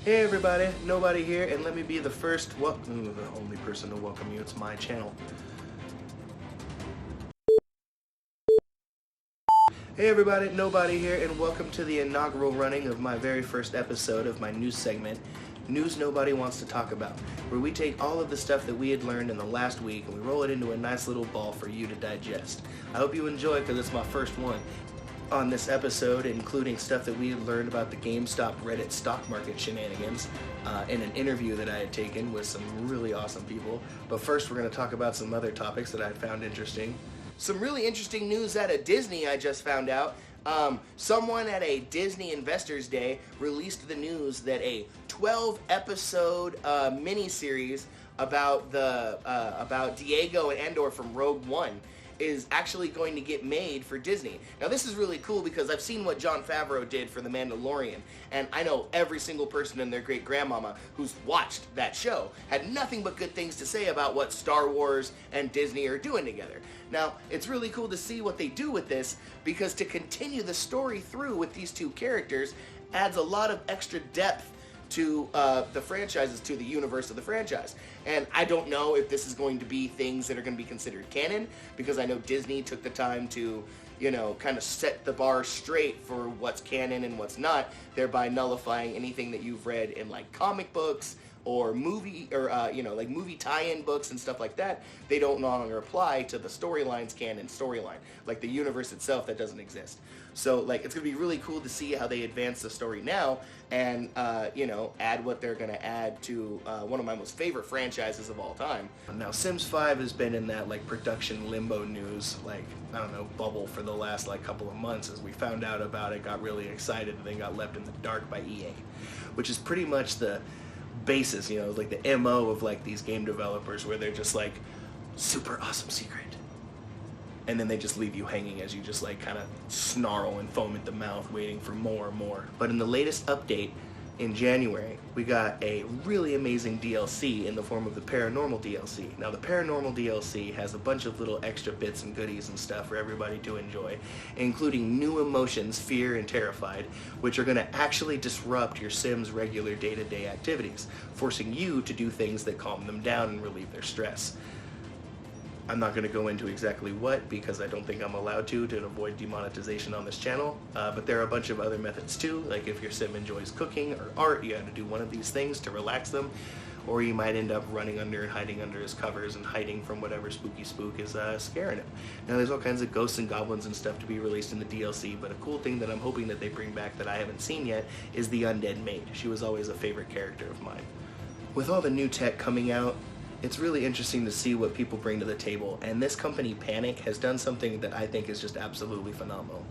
Hey everybody, Nobuddy here, and let me be the the only person to welcome you. It's my channel. Hey everybody, Nobuddy here, and welcome to the inaugural running of my very first episode of my news segment, News Nobody Wants to Talk About, where we take all of the stuff that we had learned in the last week and we roll it into a nice little ball for you to digest. I hope you enjoy because it's my first one. On this episode, including stuff that we had learned about the GameStop Reddit stock market shenanigans in an interview that I had taken with some really awesome people. But first, we're going to talk about some other topics that I found interesting. Some really interesting news out of Disney I just found out. Someone at a Disney Investors Day released the news that a 12-episode miniseries about about Diego and Andor from Rogue One is actually going to get made for Disney. Now this is really cool because I've seen what Jon Favreau did for The Mandalorian, and I know every single person and their great-grandmama who's watched that show had nothing but good things to say about what Star Wars and Disney are doing together. Now, it's really cool to see what they do with this, because to continue the story through with these two characters adds a lot of extra depth to the franchises, to the universe of the franchise. And I don't know if this is going to be things that are going to be considered canon, because I know Disney took the time to, you know, kind of set the bar straight for what's canon and what's not, thereby nullifying anything that you've read in like comic books or movie, or like movie tie-in books and stuff like that. They don't no longer apply to the storyline's canon storyline, like the universe itself that doesn't exist. So like, it's gonna be really cool to see how they advance the story now, and add what they're gonna add to one of my most favorite franchises of all time. Now, Sims 5 has been in that like production limbo news, like, I don't know, bubble for the last like couple of months. As we found out about it, got really excited, and then got left in the dark by EA, which is pretty much the basis, like the MO of like these game developers, where they're just like, super awesome secret, and then they just leave you hanging as you just like kind of snarl and foam at the mouth waiting for more and more. But in the latest update in January, we got a really amazing DLC in the form of the Paranormal DLC. Now, the Paranormal DLC has a bunch of little extra bits and goodies and stuff for everybody to enjoy, including new emotions, fear and terrified, which are going to actually disrupt your Sims' regular day-to-day activities, forcing you to do things that calm them down and relieve their stress. I'm not going to go into exactly what, because I don't think I'm allowed to avoid demonetization on this channel, but there are a bunch of other methods too. Like if your sim enjoys cooking or art, you have to do one of these things to relax them, or you might end up running under and hiding under his covers and hiding from whatever spooky spook is scaring him. Now, there's all kinds of ghosts and goblins and stuff to be released in the DLC, but a cool thing that I'm hoping that they bring back that I haven't seen yet is the Undead Maid. She was always a favorite character of mine. With all the new tech coming out, it's really interesting to see what people bring to the table, and this company, Panic, has done something that I think is just absolutely phenomenal.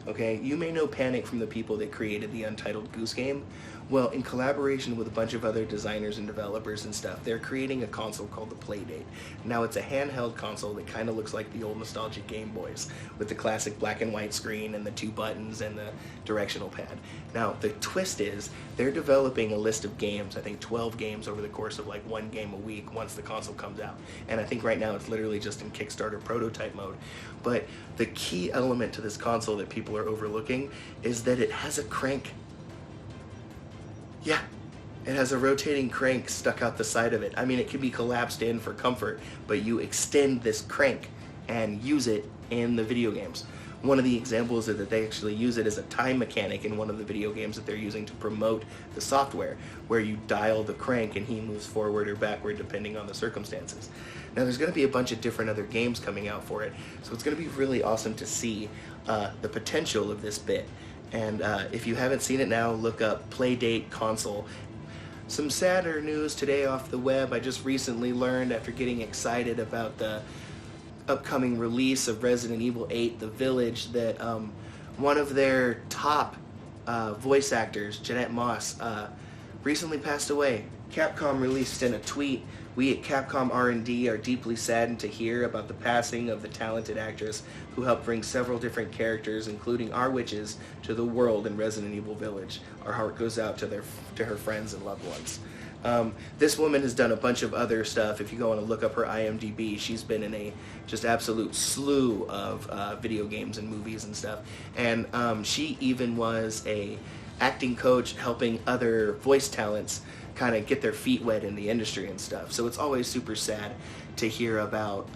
Okay, you may know Panic from the people that created the Untitled Goose Game. Well, in collaboration with a bunch of other designers and developers and stuff, they're creating a console called the Playdate. Now, it's a handheld console that kind of looks like the old nostalgic Game Boys, with the classic black and white screen and the 2 buttons and the directional pad. Now, the twist is, they're developing a list of games, I think 12 games over the course of like 1 game a week once the console comes out. And I think right now it's literally just in Kickstarter prototype mode. But the key element to this console that people are overlooking is that it has a crank. Yeah, it has a rotating crank stuck out the side of it. I mean, it can be collapsed in for comfort, but you extend this crank and use it in the video games. One of the examples is that they actually use it as a time mechanic in one of the video games that they're using to promote the software, where you dial the crank and he moves forward or backward depending on the circumstances. Now, there's going to be a bunch of different other games coming out for it, so it's going to be really awesome to see the potential of this bit. And if you haven't seen it now, look up Playdate Console. Some sadder news today off the web. I just recently learned, after getting excited about the upcoming release of Resident Evil 8, The Village, that one of their top voice actors, Jeanette Moss, recently passed away. Capcom released in a tweet, "We at Capcom R&D are deeply saddened to hear about the passing of the talented actress who helped bring several different characters, including our witches, to the world in Resident Evil Village. Our heart goes out to her friends and loved ones." This woman has done a bunch of other stuff. If you go and look up her IMDb, she's been in a just absolute slew of video games and movies and stuff. And she even was a acting coach helping other voice talents kind of get their feet wet in the industry and stuff. So it's always super sad to hear about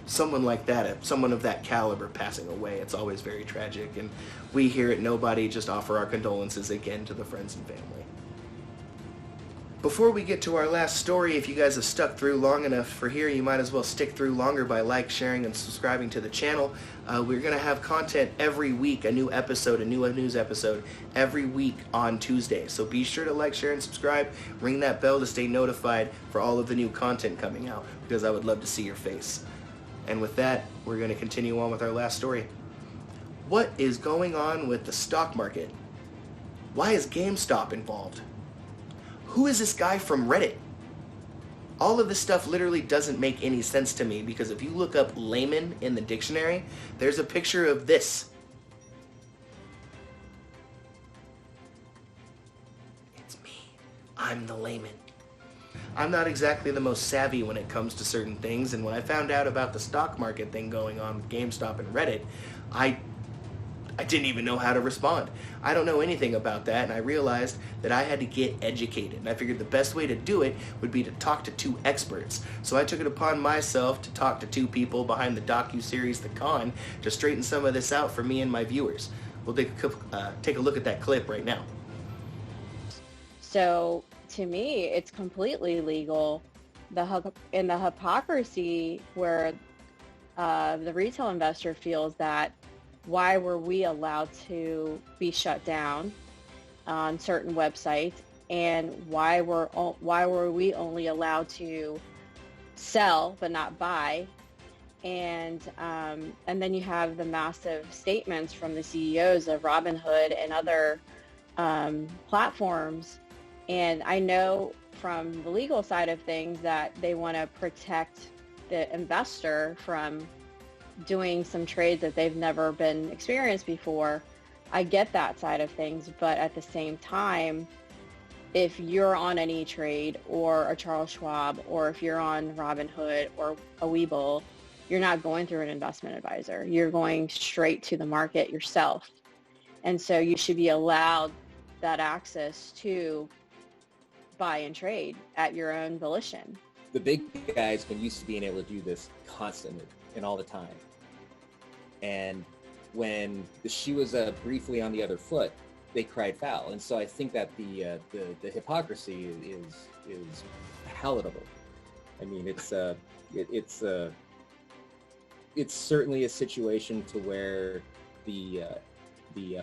someone like that, someone of that caliber passing away. It's always very tragic, and we here at Nobuddy just offer our condolences again to the friends and family. Before we get to our last story, if you guys have stuck through long enough for here, you might as well stick through longer by sharing, and subscribing to the channel. We're going to have content every week, a new episode, a new news episode, every week on Tuesday. So be sure to share, and subscribe. Ring that bell to stay notified for all of the new content coming out, because I would love to see your face. And with that, we're going to continue on with our last story. What is going on with the stock market? Why is GameStop involved? Who is this guy from Reddit? All of this stuff literally doesn't make any sense to me, because if you look up layman in the dictionary, there's a picture of this. It's me. I'm the layman. I'm not exactly the most savvy when it comes to certain things, and when I found out about the stock market thing going on with GameStop and Reddit, I didn't even know how to respond. I don't know anything about that, and I realized that I had to get educated. And I figured the best way to do it would be to talk to two experts. So I took it upon myself to talk to two people behind the docuseries The Con to straighten some of this out for me and my viewers. We'll take a look at that clip right now. So to me, it's completely legal. In the hypocrisy where the retail investor feels that, why were we allowed to be shut down on certain websites, and why were we only allowed to sell but not buy? And then you have the massive statements from the CEOs of Robinhood and other platforms. And I know from the legal side of things that they want to protect the investor from doing some trades that they've never been experienced before. I get that side of things, but at the same time, if you're on an E-Trade or a Charles Schwab, or if you're on Robinhood or a Webull, you're not going through an investment advisor. You're going straight to the market yourself. And so you should be allowed that access to buy and trade at your own volition. The big guys been used to being able to do this constantly and all the time. And when the shoe was briefly on the other foot, they cried foul. And so I think that the hypocrisy is palatable. I mean, it's certainly a situation to where the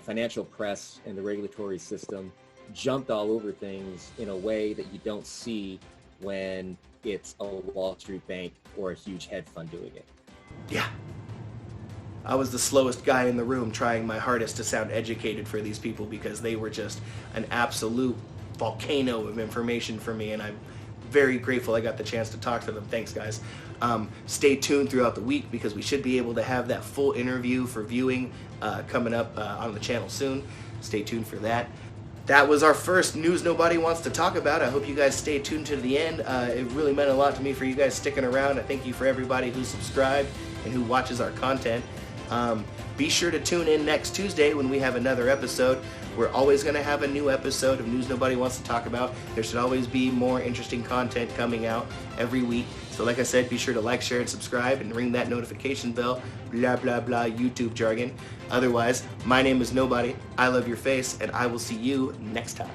financial press and the regulatory system jumped all over things in a way that you don't see when it's a Wall Street bank or a huge hedge fund doing it. Yeah. I was the slowest guy in the room, trying my hardest to sound educated for these people, because they were just an absolute volcano of information for me, and I'm very grateful I got the chance to talk to them. Thanks, guys. Stay tuned throughout the week, because we should be able to have that full interview for viewing coming up on the channel soon. Stay tuned for that. That was our first News Nobody Wants to Talk About. I hope you guys stay tuned to the end. It really meant a lot to me for you guys sticking around. I thank you for everybody who subscribed and who watches our content. Be sure to tune in next Tuesday when we have another episode. We're always going to have a new episode of News Nobody Wants to Talk About. There should always be more interesting content coming out every week. So like I said, be sure to share, and subscribe, and ring that notification bell. Blah, blah, blah, YouTube jargon. Otherwise, my name is Nobody. I love your face, and I will see you next time.